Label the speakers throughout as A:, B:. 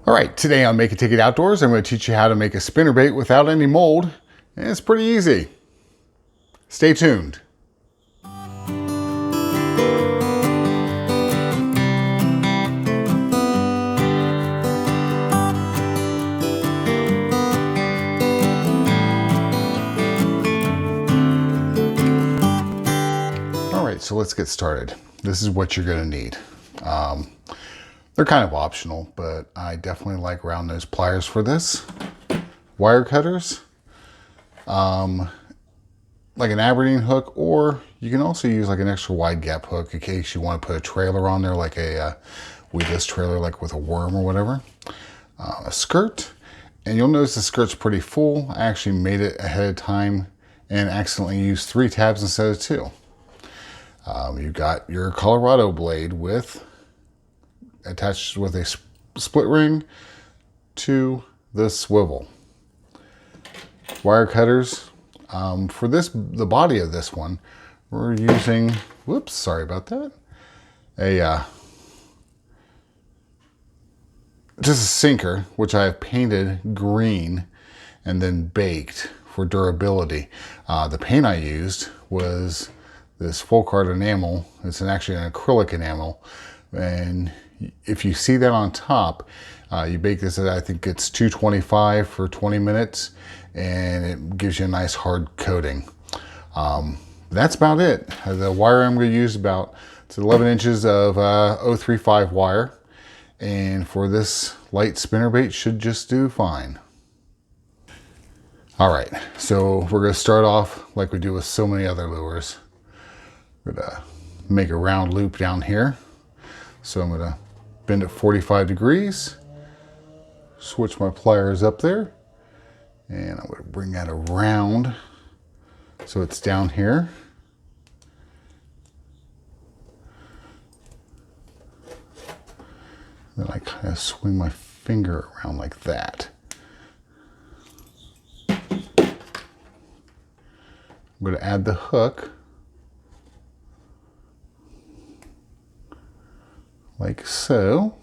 A: All right, today on Make It Take It Outdoors, I'm going to teach you how to make a spinnerbait without any mold, and it's pretty easy. Stay tuned. All right, so let's get started. This is what you're going to need. They're kind of optional, but I definitely like round nose pliers for this. Wire cutters, like an Aberdeen hook, or you can also use like an extra wide gap hook in case you want to put a trailer on there, like a weedless trailer, like with a worm or whatever. A skirt, and you'll notice the skirt's pretty full. I actually made it ahead of time and accidentally used 3 tabs instead of 2. You've got your Colorado blade attached with a split ring to the swivel. Wire cutters. For the body of this one, we're using, whoops, sorry about that, just a sinker, which I have painted green and then baked for durability. The paint I used was this full card enamel. It's actually an acrylic enamel, and if you see that on top, you bake this at, I think it's 225 for 20 minutes, and it gives you a nice hard coating. That's about it. The wire I'm going to use it's 11 inches of 035 wire, and for this light spinnerbait should just do fine. All right, so we're going to start off like we do with so many other lures. We're going to make a round loop down here. So I'm going to bend it 45 degrees, switch my pliers up there, and I'm going to bring that around so it's down here. Then I kind of swing my finger around like that. I'm going to add the hook like so.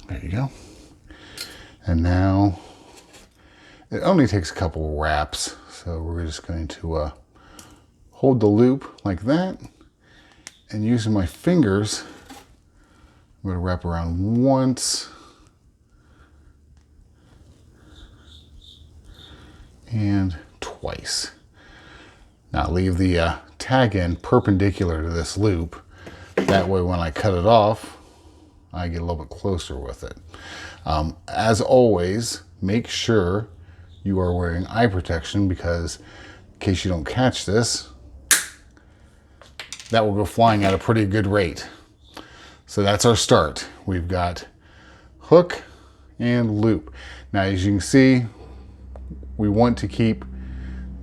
A: There you go. And now it only takes a couple wraps, so we're just going to hold the loop like that, and using my fingers, I'm going to wrap around once and twice. Now leave the tag end perpendicular to this loop. That way when I cut it off, I get a little bit closer with it. As always, make sure you are wearing eye protection, because in case you don't catch this, that will go flying at a pretty good rate. So that's our start. We've got hook and loop. Now as you can see, we want to keep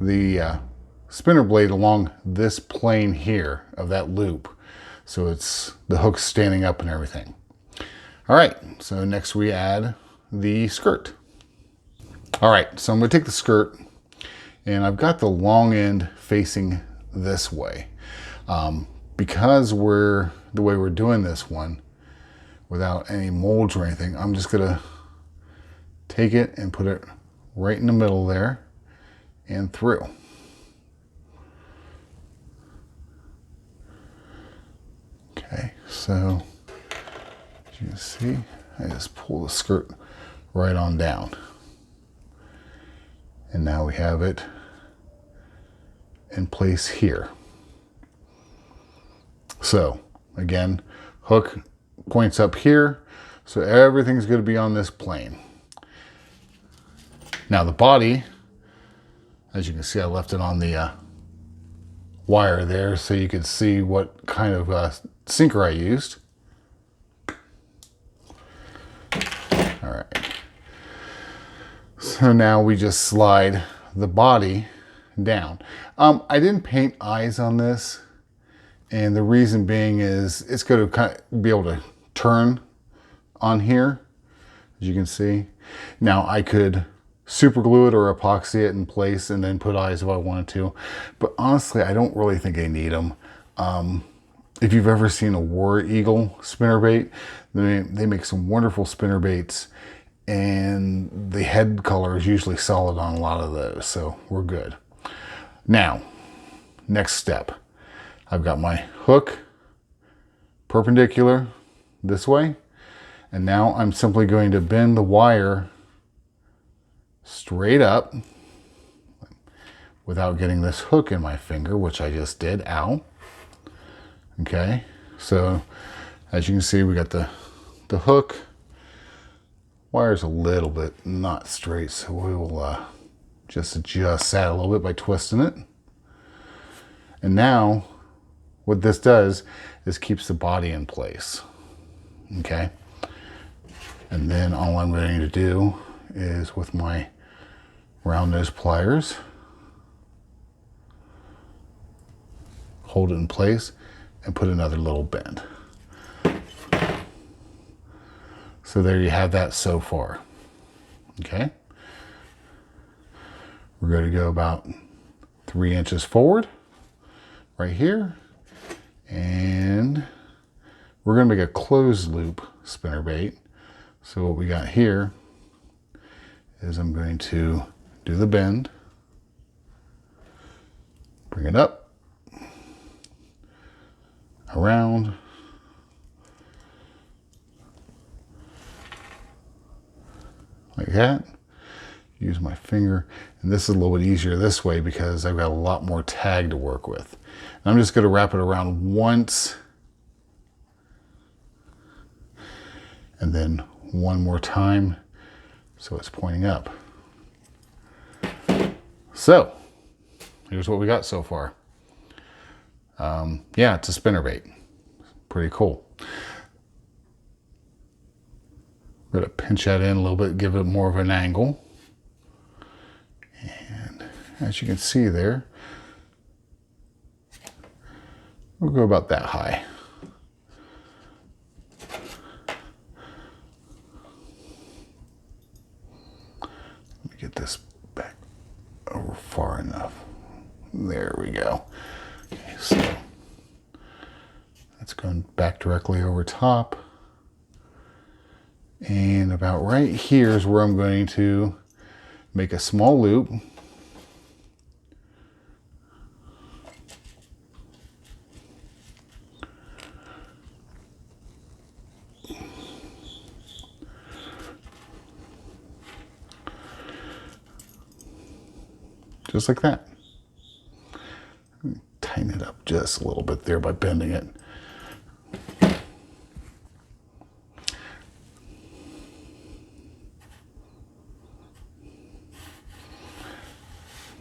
A: the spinner blade along this plane here of that loop, so it's the hook standing up and everything. All right, so next we add the skirt. All right, so I'm going to take the skirt, and I've got the long end facing this way. Because the way we're doing this one without any molds or anything, I'm just going to take it and put it right in the middle there and through. Okay, so as you can see, I just pull the skirt right on down. And now we have it in place here. So again, hook points up here, so everything's going to be on this plane. Now the body, as you can see, I left it on the wire there so you could see what kind of sinker I used. All right. So now we just slide the body down. I didn't paint eyes on this, and the reason being is it's going to kind of be able to turn on here, as you can see. Now I could super glue it or epoxy it in place and then put eyes if I wanted to, but honestly I don't really think I need them. if you've ever seen a War Eagle spinnerbait, they make some wonderful spinnerbaits, and the head color is usually solid on a lot of those, so we're good. Now, next step. I've got my hook perpendicular this way, and now I'm simply going to bend the wire straight up without getting this hook in my finger, which I just did. Ow. Okay, so as you can see, we got the hook. Wire's a little bit not straight, so we will just adjust that a little bit by twisting it. And now what this does is keeps the body in place. Okay, and then all I'm going to do is with my round nose pliers, hold it in place and put another little bend. So there you have that so far. Okay, we're going to go about 3 inches forward right here, and we're going to make a closed loop spinnerbait. So what we got here is I'm going to do the bend, bring it up, around, like that. Use my finger, and this is a little bit easier this way because I've got a lot more tag to work with. And I'm just going to wrap it around once, and then one more time so it's pointing up. So here's what we got so far. Yeah, it's a spinnerbait. Pretty cool. I'm going to pinch that in a little bit, give it more of an angle. And as you can see there, we'll go about that high. Let me get this back over far enough. There we go. Okay, so that's going back directly over top. And about right here is where I'm going to make a small loop. Just like that. Tighten it up just a little bit there by bending it.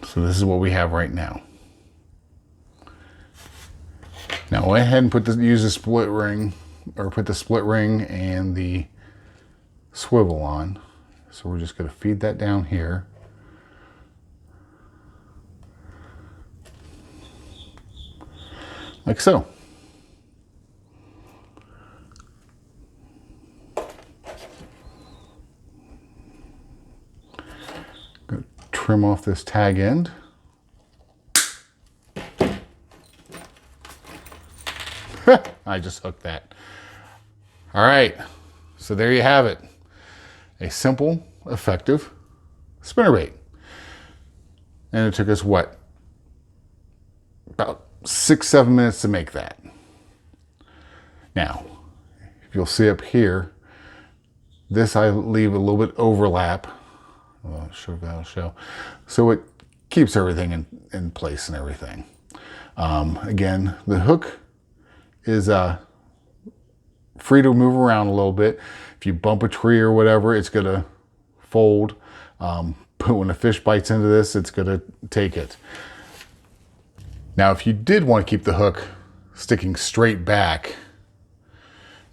A: So this is what we have right now. Now go ahead and use a split ring, or put the split ring and the swivel on. So we're just going to feed that down here. Like so. Trim off this tag end. I just hooked that. All right, so there you have it. A simple, effective spinnerbait. And it took us, what? About 6-7 minutes to make that. Now, if you'll see up here, this I leave a little bit overlap. Well, sure, that'll show. So it keeps everything in place and everything. Again, the hook is free to move around a little bit. If you bump a tree or whatever, it's going to fold. But when a fish bites into this, it's going to take it. Now, if you did want to keep the hook sticking straight back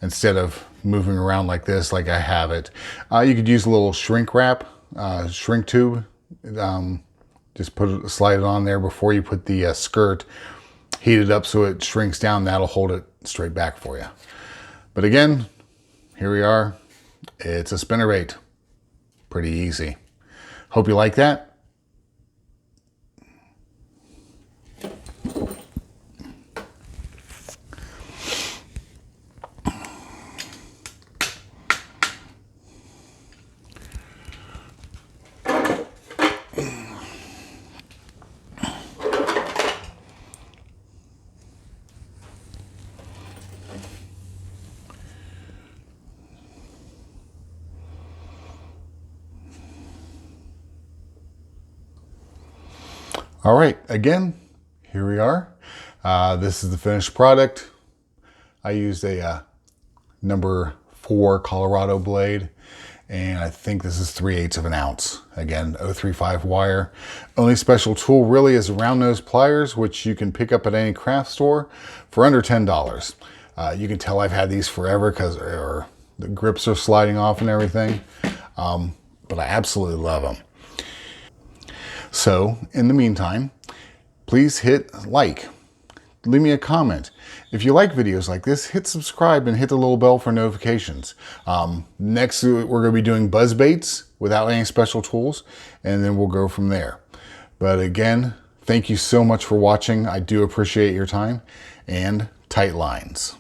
A: instead of moving around like this, like I have it, you could use a little shrink wrap. Shrink tube, just slide it on there before you put the skirt, heat it up so it shrinks down. That'll hold it straight back for you. But again, here we are. It's a spinnerbait. Pretty easy. Hope you like that. All right, again, here we are. This is the finished product. I used a number 4 Colorado blade, and I think this is 3/8 of an ounce. Again, 035 wire. Only special tool really is round nose pliers, which you can pick up at any craft store for under $10. You can tell I've had these forever because the grips are sliding off and everything, but I absolutely love them. So in the meantime, please hit like. Leave me a comment. If you like videos like this, hit subscribe and hit the little bell for notifications. Next, we're going to be doing buzz baits without any special tools, and then we'll go from there. But again, thank you so much for watching. I do appreciate your time, and tight lines.